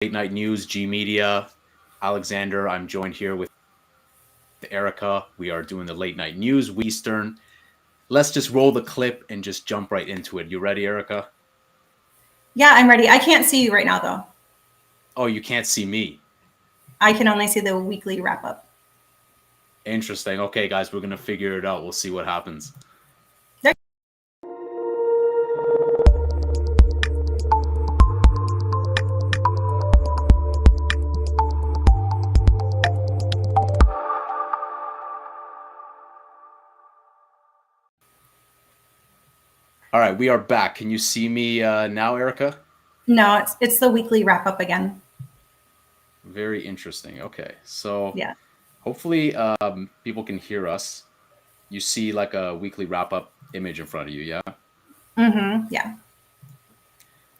Late Night News, G Media, Alexander. I'm joined here with Erica. We are doing the Late Night News, Eastern. Let's just roll the clip and just jump right into it. You ready, Erica? Yeah, I'm ready. I can't see you right now, though. Oh, you can't see me. I can only see the weekly wrap up. Interesting. Okay, guys, we're going to figure it out. We'll see what happens. All right, we are back. Can you see me now, Erica? No, it's the weekly wrap up again. Very interesting. Okay, so Yeah. hopefully people can hear us. You see like a weekly wrap up image in front of you, yeah? Yeah.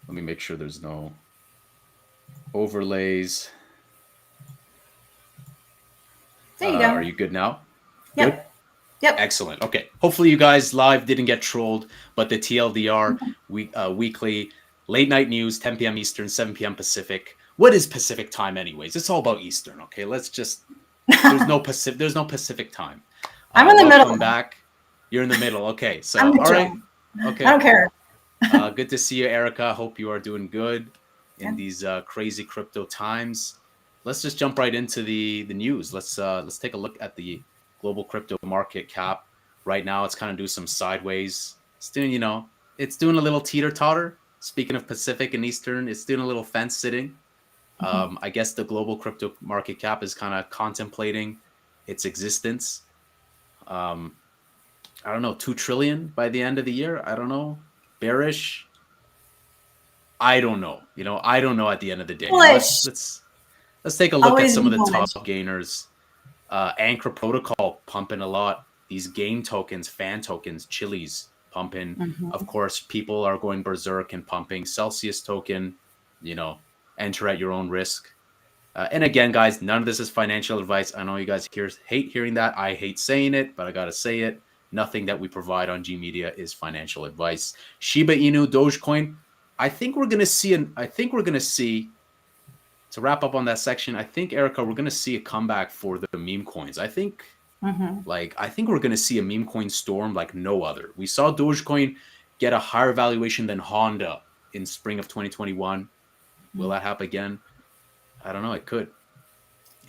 Let me make sure there's no overlays. There you go. Are you good now? Yep. Good? Yep. Excellent. Okay. Hopefully you guys live didn't get trolled, but the TLDR weekly late night news, 10 p.m. Eastern, 7 p.m. Pacific. What is Pacific time anyways? It's all about Eastern, okay? Let's just there's no Pacific time. I'm in the middle. Welcome back. You're in the middle. Okay. So I'm all right. Okay. I don't care. Good to see you, Erica. Hope you are doing good in these crazy crypto times. Let's just jump right into the news. Let's take a look at the global crypto market cap. Right now, it's kind of doing some sideways. It's doing, it's doing a little teeter totter. Speaking of Pacific and Eastern, it's doing a little fence sitting. I guess the global crypto market cap is kind of contemplating its existence. I don't know, 2 trillion by the end of the year. I don't know. Bearish. I don't know. I don't know at the end of the day. Let's take a look at some of the top gainers. Anchor Protocol pumping a lot. These game tokens, fan tokens, Chili's pumping. Of course, people are going berserk and pumping. Celsius token, enter at your own risk. And again, guys, none of this is financial advice. I know you guys hate hearing that. I hate saying it, but I got to say it. Nothing that we provide on G Media is financial advice. Shiba Inu, Dogecoin. I think we're going to see, to wrap up on that section, I think, Erica, we're going to see a comeback for the meme coins. I think we're going to see a meme coin storm like no other. We saw Dogecoin get a higher valuation than Honda in spring of 2021. Will that happen again? I don't know. It could.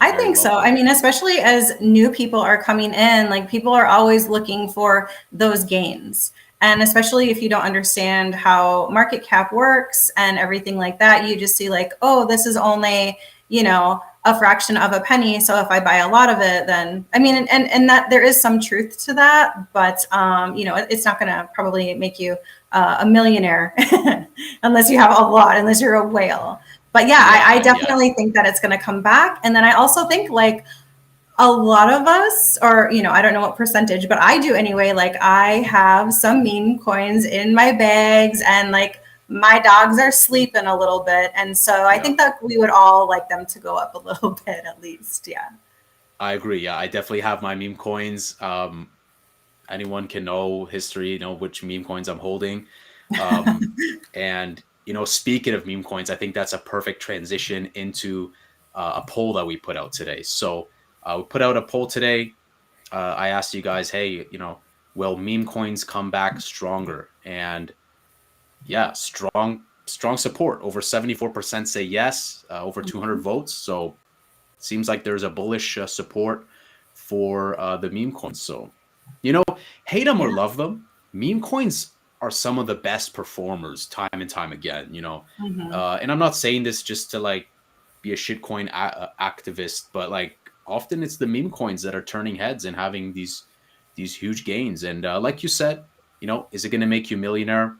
I think so. I mean, especially as new people are coming in, like people are always looking for those gains. And especially if you don't understand how market cap works and everything like that, you just see like, oh, this is only, a fraction of a penny. So if I buy a lot of it, then I mean, and that there is some truth to that, but it's not going to probably make you a millionaire unless you have a lot, unless you're a whale. But I definitely think that it's going to come back. And then I also think like a lot of us, or, I don't know what percentage, but I do anyway. Like I have some meme coins in my bags and like my dogs are sleeping a little bit. And so I think that we would all like them to go up a little bit at least. Yeah. I agree. Yeah, I definitely have my meme coins. Anyone can know history, which meme coins I'm holding. And speaking of meme coins, I think that's a perfect transition into a poll that we put out today. So we put out a poll today. I asked you guys, hey, will meme coins come back stronger? And yeah, strong support. Over 74% say yes, over 200 votes. So it seems like there's a bullish support for the meme coins. So, hate them or love them, meme coins are some of the best performers time and time again, and I'm not saying this just to like be a shitcoin activist, but like often it's the meme coins that are turning heads and having these huge gains. And like you said, is it going to make you a millionaire?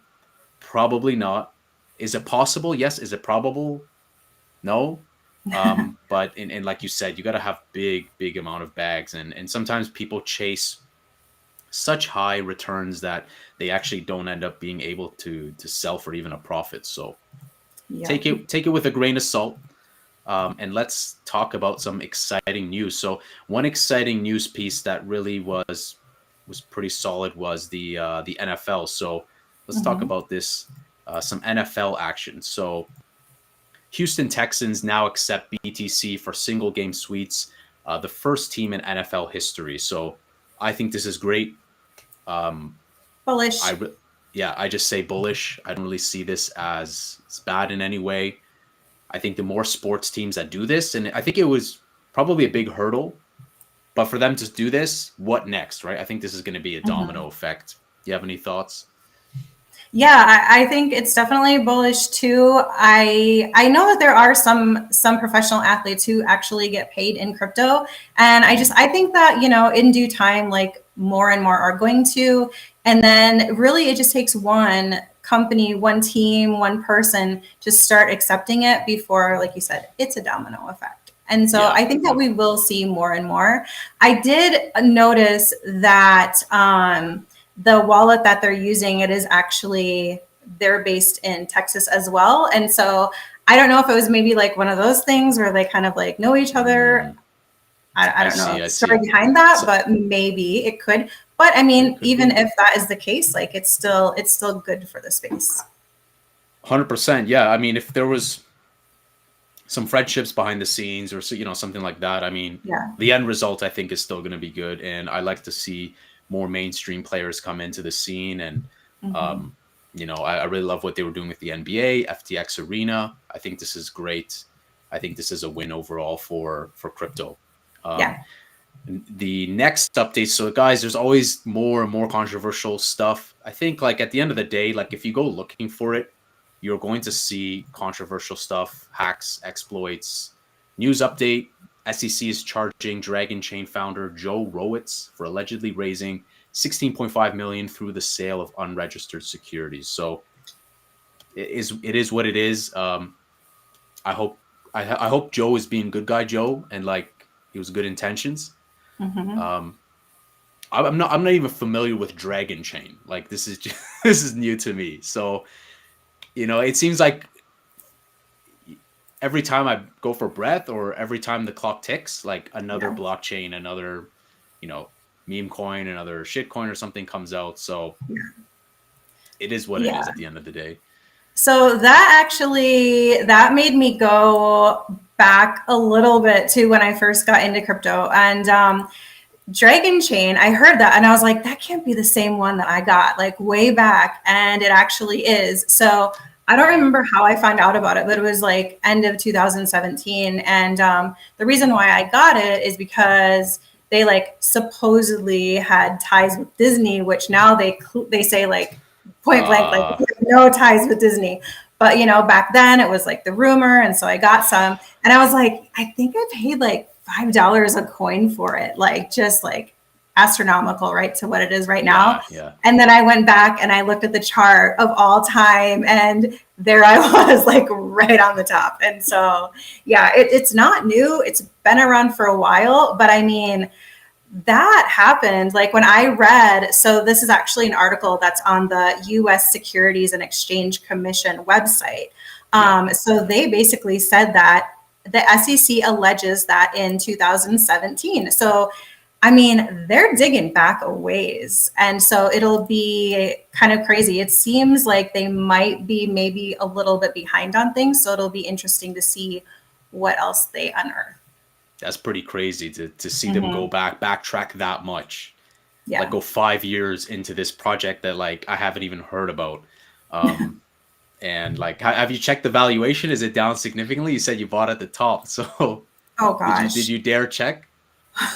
Probably not. Is it possible? Yes. Is it probable? No. But and like you said, you got to have big amount of bags, and sometimes people chase such high returns that they actually don't end up being able to sell for even a profit. So take it with a grain of salt. And let's talk about some exciting news. So one exciting news piece that really was pretty solid was the NFL. So let's talk about this, some NFL action. So Houston Texans now accept BTC for single game suites, the first team in NFL history. So I think this is great. Bullish. I just say bullish. I don't really see this as bad in any way. I think the more sports teams that do this, and I think it was probably a big hurdle, but for them to do this, what next, right? I think this is going to be a domino effect. Do you have any thoughts? Yeah, I think it's definitely bullish too. I know that there are some professional athletes who actually get paid in crypto, and I think that, you know, in due time, like more and more are going to, and then really it just takes one company, one team, one person to start accepting it before, like you said, it's a domino effect. And so I think that we will see more and more. I did notice that the wallet that they're using, it is actually, they're based in Texas as well. And so I don't know if it was maybe like one of those things where they kind of like know each other. I don't know the story behind that, but maybe it could. But I mean, even if that is the case, like it's still good for the space. 100%. Yeah. I mean, if there was some friendships behind the scenes or, you know, something like that, I mean, the end result I think is still going to be good. And I like to see more mainstream players come into the scene. And, you know, I really love what they were doing with the NBA, FTX Arena. I think this is great. I think this is a win overall for crypto. The next update. So guys, there's always more and more controversial stuff. I think like at the end of the day, like if you go looking for it, you're going to see controversial stuff, hacks, exploits. News update: SEC is charging Dragon Chain founder Joe Rowitz for allegedly raising $16.5 million through the sale of unregistered securities. So it is what it is. I hope Joe is being good guy Joe, and like he was good intentions. I'm not even familiar with Dragon Chain. Like this is new to me. So, you know, it seems like every time I go for breath or every time the clock ticks, like another blockchain, another, you know, meme coin, another shit coin or something comes out. So it is what it is at the end of the day. So that made me go back a little bit to when I first got into crypto. And Dragon Chain, I heard that and I was like, that can't be the same one that I got like way back. And it actually is. So I don't remember how I found out about it, but it was like end of 2017. And the reason why I got it is because they like supposedly had ties with Disney, which now they say like point blank, like no ties with Disney. But, you know, back then it was like the rumor. And so I got some and I was like, I think I paid like $5 a coin for it. Like just like astronomical, right? To what it is right now. Yeah. And then I went back and I looked at the chart of all time and there I was like right on the top. And so, yeah, it's not new. It's been around for a while, but I mean, that happened like when I read, so this is actually an article that's on the US Securities and Exchange Commission website. So they basically said that the SEC alleges that in 2017. So, I mean, they're digging back a ways. And so it'll be kind of crazy. It seems like they might be maybe a little bit behind on things. So it'll be interesting to see what else they unearth. That's pretty crazy to see them go backtrack that much. Yeah. Like go 5 years into this project that like I haven't even heard about. And like, have you checked the valuation? Is it down significantly? You said you bought at the top. So oh gosh, did you dare check?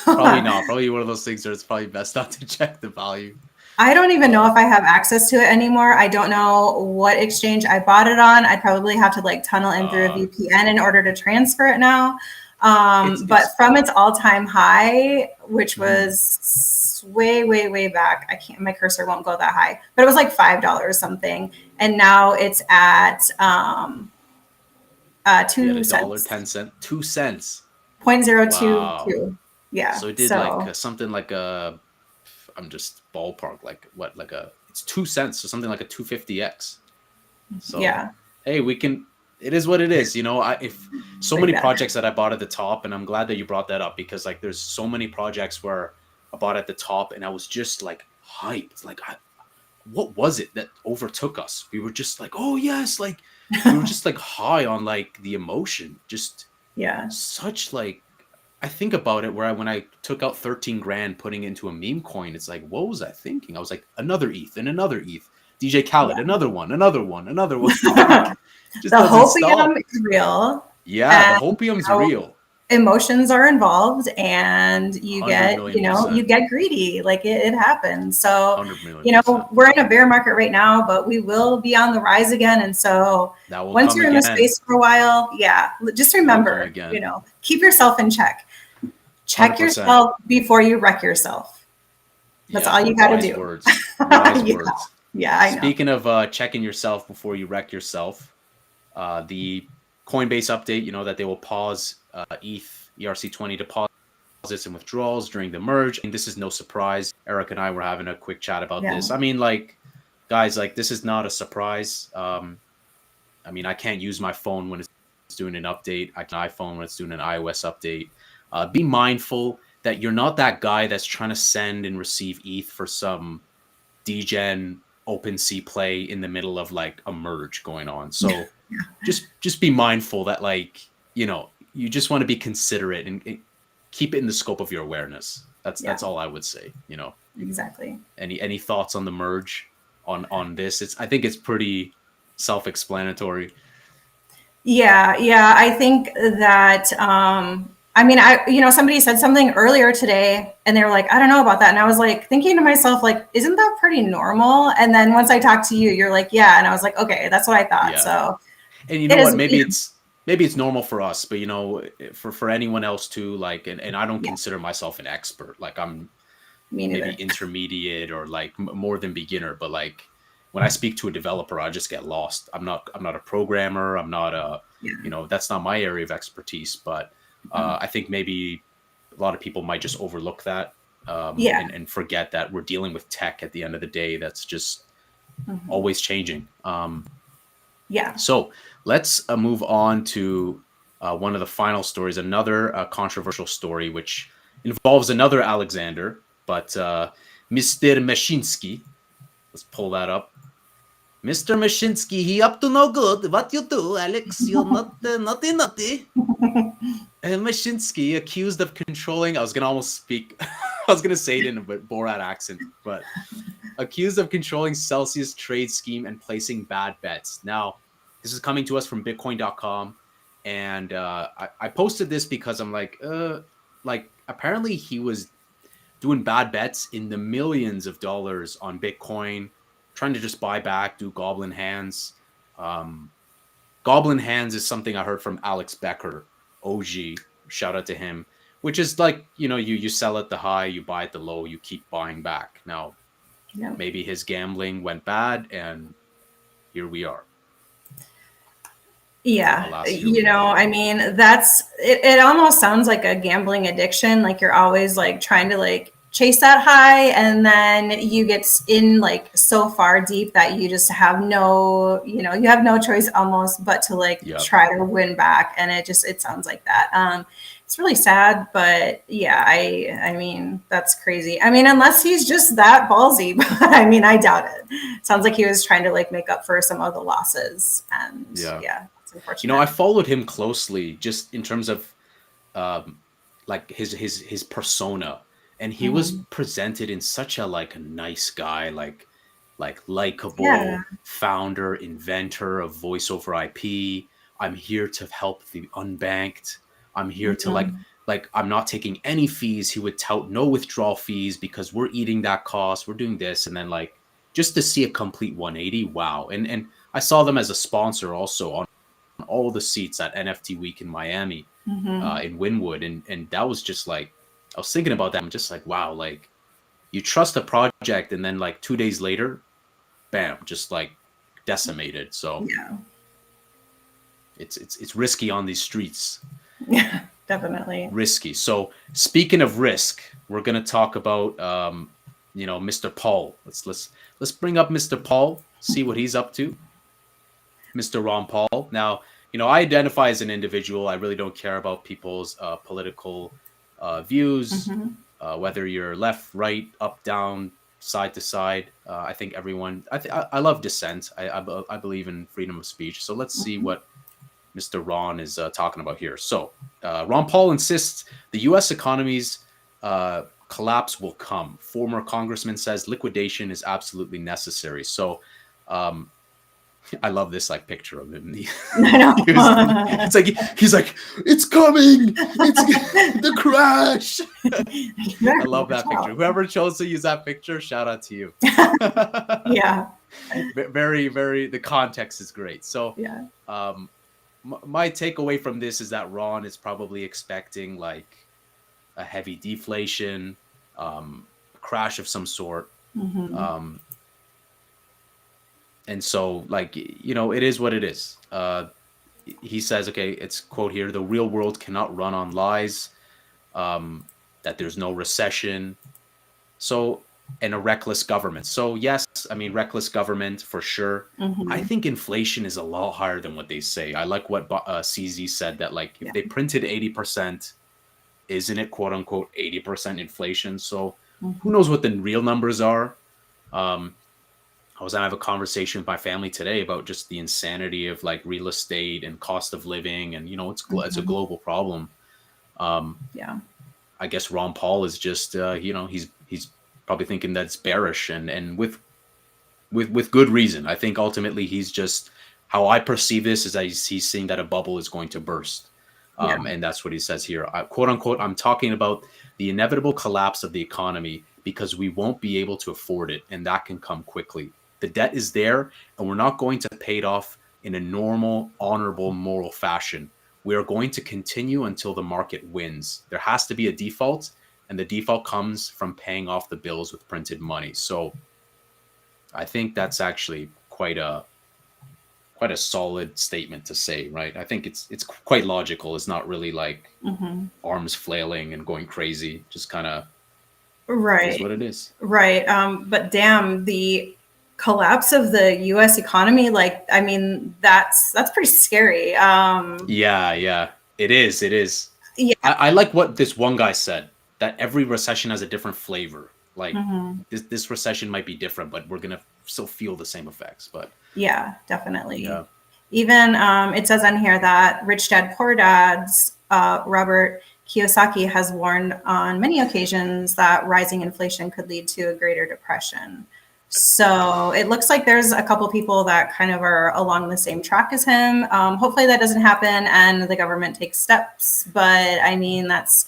Probably not. Probably one of those things where it's probably best not to check the value. I don't even know if I have access to it anymore. I don't know what exchange I bought it on. I'd probably have to like tunnel in through a VPN in order to transfer it now. But from its all-time high, which was way back, my cursor won't go that high, but it was like $5 something. And now it's at 2 cents. 10 cents, 2 cents. 0.022. Wow. Yeah. So it did like something like I'm just ballpark, like what, like it's 2 cents, so something like a 250x. So yeah. Hey, it is what it is, you know. If so many projects that I bought at the top, and I'm glad that you brought that up because like there's so many projects where I bought at the top and I was just like hyped. Like what was it that overtook us? We were just like, oh yes, like we were just like high on like the emotion, just Yeah. such like, I think about it when I took out 13 grand putting into a meme coin, it's like, what was I thinking? I was like, another ETH and another ETH. DJ Khaled, Yeah. another one. Like, just The doesn't hopium stop. is real. Yeah, the And hopium's you know, real. emotions are involved, and you 100 get, million you percent. get greedy. Like it happens. So, 100 million percent. we're in a bear market right now, but we will be on the rise again. And so That will once come you're in the again. space for a while, yeah, just It will come remember, again. keep yourself in check. Check 100%. yourself before you wreck yourself. That's all you got to do. Words. Wise Yeah. words. Yeah, I know. Speaking of checking yourself before you wreck yourself, the Coinbase update, that they will pause ETH ERC20 deposits and withdrawals during the merge. And this is no surprise. Eric and I were having a quick chat about this. I mean, like, guys, like, this is not a surprise. I mean, I can't use my phone when it's doing an update. I can iPhone when it's doing an iOS update. Be mindful that you're not that guy that's trying to send and receive ETH for some degen OpenSea play in the middle of like a merge going on. So just be mindful that, like, you just want to be considerate and keep it in the scope of your awareness. That's all I would say. Exactly. Any thoughts on the merge on this? I think it's pretty self-explanatory. Yeah, I think that I mean, somebody said something earlier today and they were like, I don't know about that. And I was like thinking to myself, like, isn't that pretty normal? And then once I talked to you, you're like, yeah. And I was like, okay, that's what I thought. Yeah. So, and you know what? Maybe it's normal for us, but for anyone else too, like, and I don't consider myself an expert. Like, I'm maybe intermediate or like more than beginner, but like, when I speak to a developer, I just get lost. I'm not a programmer. I'm not that's not my area of expertise, but I think maybe a lot of people might just overlook that and forget that we're dealing with tech at the end of the day. That's just always changing. So let's move on to one of the final stories, another controversial story, which involves another Alexander, but Mr. Mashinsky. Let's pull that up. Mr. Mashinsky, he up to no good. What you do, Alex? You're not naughty. Mashinsky accused of controlling. I was gonna say it in a Borat accent, but accused of controlling Celsius trade scheme and placing bad bets. Now, this is coming to us from Bitcoin.com, and I posted this because I'm like apparently he was doing bad bets in the millions of dollars on Bitcoin, trying to just buy back, do goblin hands. Goblin hands is something I heard from Alex Becker, OG. Shout out to him. Which is like, you sell at the high, you buy at the low, you keep buying back. Now, maybe his gambling went bad, and here we are. Yeah. I mean, it almost sounds like a gambling addiction. Like you're always like trying to like chase that high, and then you get in like so far deep that you just have no choice almost but to like try to win back. And it sounds like that. It's really sad, but yeah, I mean, that's crazy. I mean, unless he's just that ballsy, but I mean, I doubt it. Sounds like he was trying to like make up for some of the losses, and it's unfortunate. I followed him closely just in terms of like his persona. And he was presented in such a like a nice guy, like likable founder, inventor of voice over IP. I'm here to help the unbanked. I'm here to like I'm not taking any fees. He would tout no withdrawal fees because we're eating that cost. We're doing this, and then like just to see a complete 180. Wow. And I saw them as a sponsor also on all the seats at NFT Week in Miami, in Wynwood, and that was just like. I was thinking about that. I'm just like, wow, like you trust a project and then like 2 days later, bam, just like decimated. So it's risky on these streets. Yeah, definitely. Risky. So speaking of risk, we're going to talk about, Mr. Paul. Let's bring up Mr. Paul, see what he's up to. Mr. Ron Paul. Now, I identify as an individual. I really don't care about people's political views, whether you're left, right, up, down, side to side. I think everyone. I love dissent. I believe in freedom of speech. So let's see what Mr. Ron is talking about here. So Ron Paul insists the U.S. economy's collapse will come. Former congressman says liquidation is absolutely necessary. So I love this like picture of him. I know. It's like he's like, it's coming. It's the crash. I love that picture. Whoever chose to use that picture, shout out to you. Yeah. Very, very. The context is great. So yeah. My takeaway from this is that Ron is probably expecting like a heavy deflation, a crash of some sort. Mm-hmm. And so, like, you know, it is what it is. He says, okay, it's quote here, the real world cannot run on lies, that there's no recession. So, and a reckless government. So, yes, I mean, reckless government for sure. Mm-hmm. I think inflation is a lot higher than what they say. I like what CZ said that, like, if they printed 80%, isn't it quote unquote 80% inflation? So, who knows what the real numbers are? I was gonna have a conversation with my family today about just the insanity of like real estate and cost of living, and you know, it's a global problem. Yeah. I guess Ron Paul is just you know, he's probably thinking that's bearish, and with good reason. I think ultimately he's just, how I perceive this is that he's seeing that a bubble is going to burst. And that's what he says here. Quote unquote, I'm talking about the inevitable collapse of the economy because we won't be able to afford it, and that can come quickly. The debt is there, and we're not going to pay it off in a normal, honorable, moral fashion. We are going to continue until the market wins. There has to be a default, and the default comes from paying off the bills with printed money. So I think that's actually quite a solid statement to say, right? I think it's quite logical. It's not really like arms flailing and going crazy. Just kind of is what it is. Right. But damn, the collapse of the U.S. economy, like, I mean, that's pretty scary. Yeah, it is. Yeah. I like what this one guy said, that every recession has a different flavor. Like this recession might be different, but we're gonna still feel the same effects. But yeah, definitely. Yeah. Even it says on here that Rich Dad Poor Dad's Robert Kiyosaki has warned on many occasions that rising inflation could lead to a greater depression. So it looks like there's a couple people that kind of are along the same track as him. Hopefully that doesn't happen and the government takes steps. But I mean, that's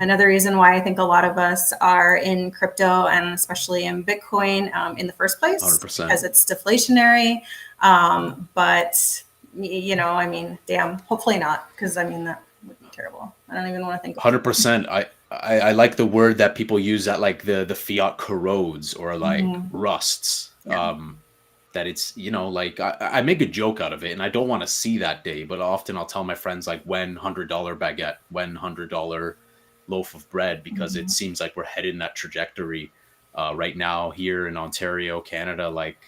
another reason why I think a lot of us are in crypto and especially in Bitcoin in the first place, 100%. Because it's deflationary. But, you know, I mean, damn, hopefully not, because I mean, that would be terrible. I don't even want to think of 100%. I like the word that people use, that like the fiat corrodes or like rusts. Yeah. That it's, you know, like I make a joke out of it, and I don't want to see that day, but often I'll tell my friends like, when $100 baguette, when $100 loaf of bread, because it seems like we're headed in that trajectory right now here in Ontario, Canada, like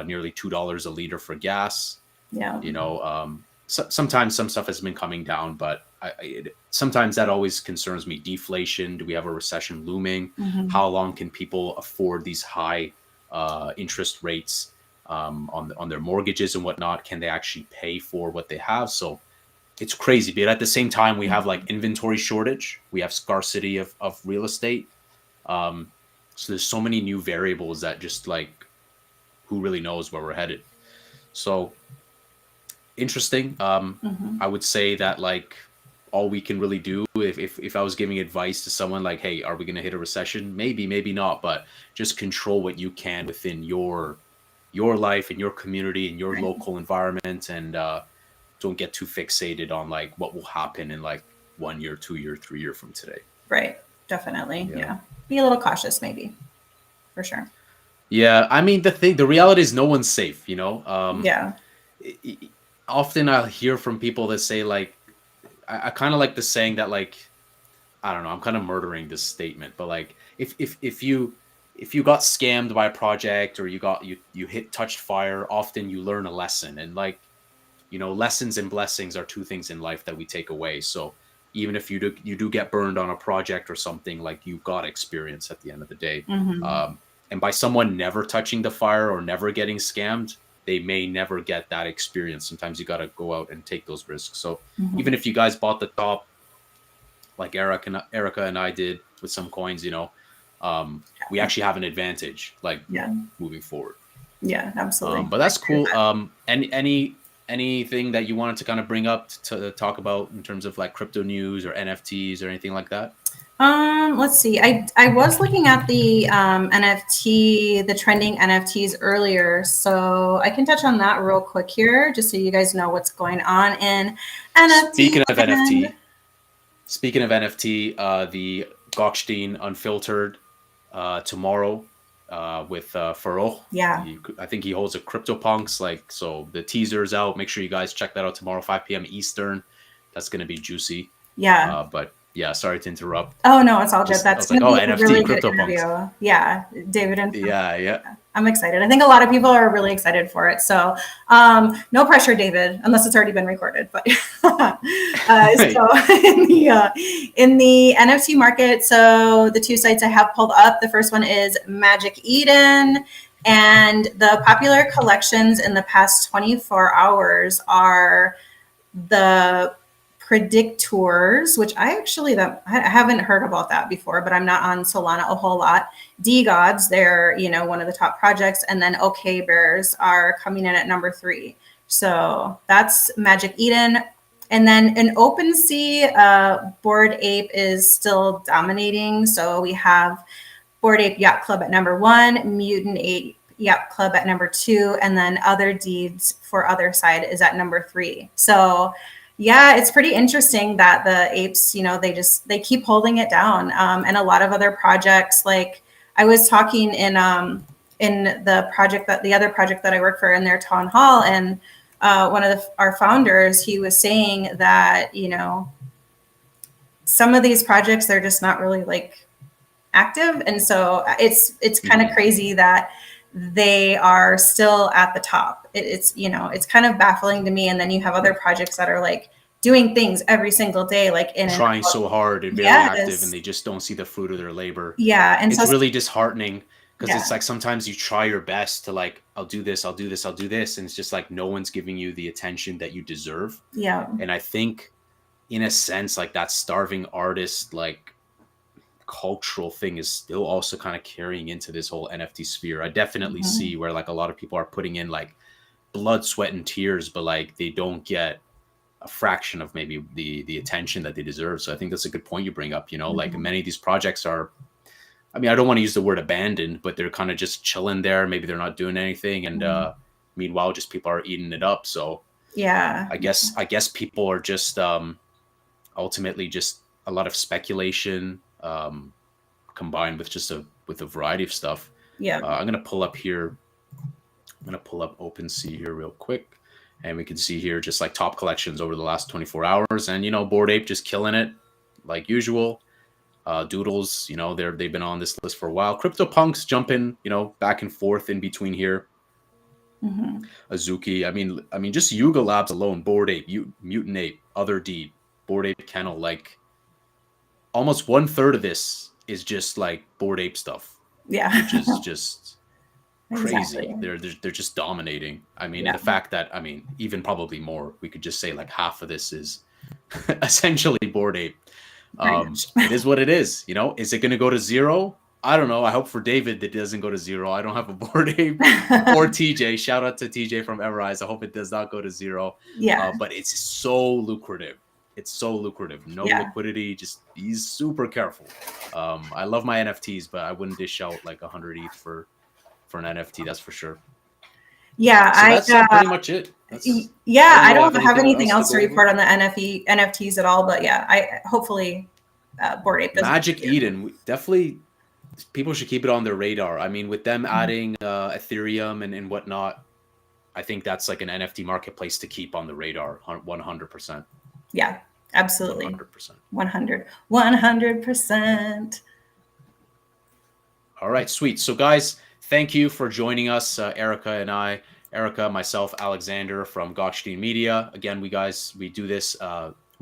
nearly $2 a liter for gas. Yeah. You know, sometimes some stuff has been coming down, but sometimes that always concerns me. Deflation. Do we have a recession looming? How long can people afford these high interest rates on their mortgages and whatnot? Can they actually pay for what they have? So it's crazy. But at the same time, we have like inventory shortage. We have scarcity of real estate. So there's so many new variables that just like, who really knows where we're headed? So interesting. I would say that like all we can really do, if I was giving advice to someone like, hey, are we going to hit a recession? Maybe not, but just control what you can within your life and your community and your local environment, and don't get too fixated on like what will happen in like 1 year, 2 year, 3 year from today. Right. Definitely. Yeah. Be a little cautious, maybe, for sure. Yeah. I mean, the reality is no one's safe, you know? Often I'll hear from people that say like, I kind of like the saying that like, I don't know, I'm kind of murdering this statement, but like if you got scammed by a project, or you touched fire, often you learn a lesson. And like, you know, lessons and blessings are two things in life that we take away. So even if you do get burned on a project or something, like you got experience at the end of the day. And by someone never touching the fire or never getting scammed, they may never get that experience. Sometimes you got to go out and take those risks. So even if you guys bought the top, like Erica and I did with some coins, we actually have an advantage, like moving forward. Yeah, absolutely. But that's cool. Anything that you wanted to kind of bring up to talk about in terms of like crypto news or NFTs or anything like that? Let's see. I was looking at the the trending NFTs earlier, so I can touch on that real quick here, just so you guys know what's going on in NFT. Speaking of NFT, the Gokhshtein Unfiltered tomorrow with Farouk. Yeah. I think he holds a CryptoPunks. So the teaser's out. Make sure you guys check that out tomorrow, 5 p.m. Eastern. That's going to be juicy. Yeah. But yeah, sorry to interrupt. Oh, no, it's all good. That's going to be a NFT, really good interview. Yeah, David and Yeah. I'm excited. I think a lot of people are really excited for it. So no pressure, David, unless it's already been recorded. But so in the NFT market, so the two sites I have pulled up, the first one is Magic Eden. And the popular collections in the past 24 hours are the Predictors, which I haven't heard about that before, but I'm not on Solana a whole lot. DeGods, they're one of the top projects, and then OK Bears are coming in at number 3. So that's Magic Eden. And then in OpenSea, Bored Ape is still dominating. So we have Bored Ape Yacht Club at number 1, Mutant Ape Yacht Club at number 2, and then Other Deeds for Other Side is at number 3. So yeah, it's pretty interesting that the apes, they keep holding it down. And a lot of other projects, like I was talking in the other project that I work for in their town hall, and one of our founders, he was saying that, some of these projects, they're just not really like active. And so it's kind of crazy that they are still at the top. It's kind of baffling to me. And then you have other projects that are like doing things every single day, like trying so hard and very active, and they just don't see the fruit of their labor. Yeah. And it's really disheartening, because it's like sometimes you try your best to like, I'll do this. And it's just like no one's giving you the attention that you deserve. Yeah. And I think in a sense, like that starving artist, like cultural thing is still also kind of carrying into this whole NFT sphere. I definitely see where like a lot of people are putting in like blood, sweat, and tears, but like they don't get a fraction of maybe the attention that they deserve. So I think that's a good point you bring up. Like many of these projects are, I mean, I don't want to use the word abandoned, but they're kind of just chilling there. Maybe they're not doing anything, and meanwhile, just people are eating it up. So yeah, I guess people are just ultimately just a lot of speculation combined with just a variety of stuff. Yeah. I'm gonna pull up OpenSea here real quick, and we can see here just like top collections over the last 24 hours, and Bored Ape just killing it like usual. Doodles, they've been on this list for a while. CryptoPunks jumping, back and forth in between here. Azuki, I mean, just Yuga Labs alone, Bored Ape, Mutant Ape, Other Deed, Bored Ape Kennel, like almost 1/3 of this is just like Bored Ape stuff. Yeah, which is just crazy. Exactly. They're just dominating. I mean, and the fact that even probably more, we could just say like half of this is essentially Bored Ape. It is what it is. Is it going to go to 0? I don't know. I hope for David that it doesn't go to 0. I don't have a Bored Ape or TJ. Shout out to TJ from Everise. I hope it does not go to 0. Yeah. But it's so lucrative. No liquidity. Just be super careful. I love my NFTs, but I wouldn't dish out like 100 ETH for an NFT. That's for sure. Yeah, so that's pretty much it. I don't have anything else to report on the NFTs at all. But yeah, I hopefully Bored Ape does. Magic Eden, definitely. People should keep it on their radar. I mean, with them adding Ethereum and whatnot, I think that's like an NFT marketplace to keep on the radar. 100%. Yeah, absolutely. 100%. 100%. All right, sweet. So guys, thank you for joining us, Erica, myself, Alexander from Gokhshtein Media. Again, we do this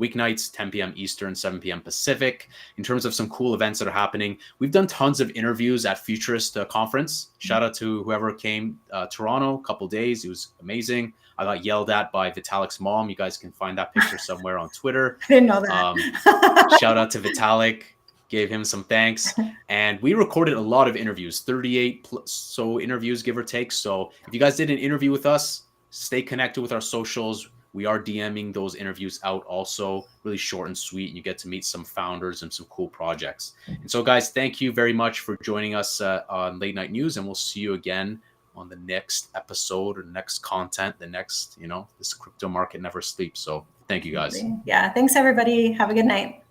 weeknights, 10 p.m. Eastern, 7 p.m. Pacific. In terms of some cool events that are happening, we've done tons of interviews at Futurist Conference. Shout out to whoever came, Toronto, a couple days. It was amazing. I got yelled at by Vitalik's mom. You guys can find that picture somewhere on Twitter. I didn't know that. Shout out to Vitalik. Gave him some thanks. And we recorded a lot of interviews, 38 so interviews, give or take. So if you guys did an interview with us, stay connected with our socials. We are DMing those interviews out also, really short and sweet. And you get to meet some founders and some cool projects. And so, guys, thank you very much for joining us on Late Night News. And we'll see you again on the next episode or next content, the next, this crypto market never sleeps. So thank you, guys. Yeah. Thanks, everybody. Have a good night.